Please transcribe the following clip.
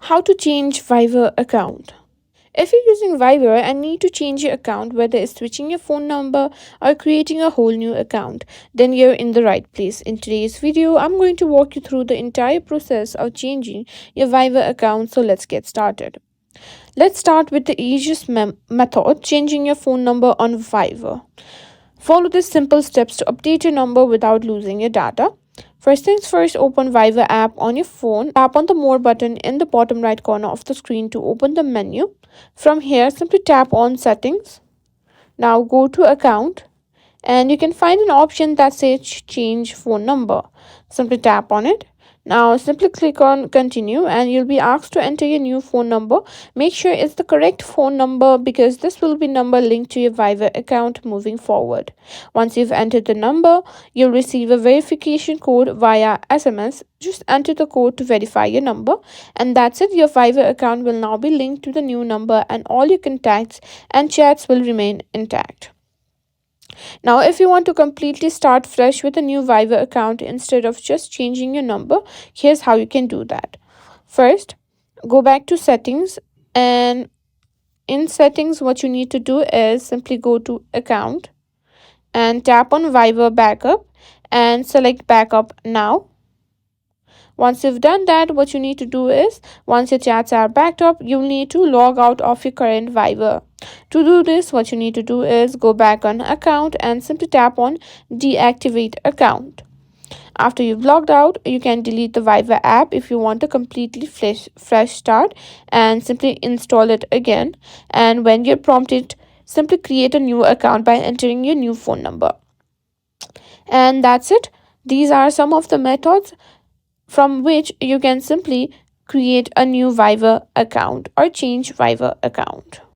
How to change Viber account. If you're using Viber and need to change your account, whether it's switching your phone number or creating a whole new account, then you're in the right place. In today's video, I'm going to walk you through the entire process of changing your Viber account. So let's get started. Let's start with the easiest method, changing your phone number on Viber. Follow these simple steps to update your number without losing your data. First things first, open Viber app on your phone. Tap on the More button in the bottom right corner of the screen to open the menu. From here, simply tap on Settings. Now go to Account and you can find an option that says Change Phone Number. Simply tap on it. Now simply click on continue and you'll be asked to enter your new phone number. Make sure it's the correct phone number because this will be number linked to your Viber account moving forward. Once you've entered the number, you'll receive a verification code via SMS. Just enter the code to verify your number and that's it. Your Viber account will now be linked to the new number and all your contacts and chats will remain intact. Now, if you want to completely start fresh with a new Viber account instead of just changing your number, here's how you can do that. First, go back to settings, and in settings, what you need to do is simply go to account and tap on Viber backup and select backup now. Once you've done that, what you need to do is, once your chats are backed up, you need to log out of your current Viber. To do this, what you need to do is go back on account and simply tap on deactivate account. After you've logged out, you can delete the Viber app if you want a completely fresh start and simply install it again. And when you're prompted, simply create a new account by entering your new phone number. And that's it. These are some of the methods from which you can simply create a new Viber account or change Viber account.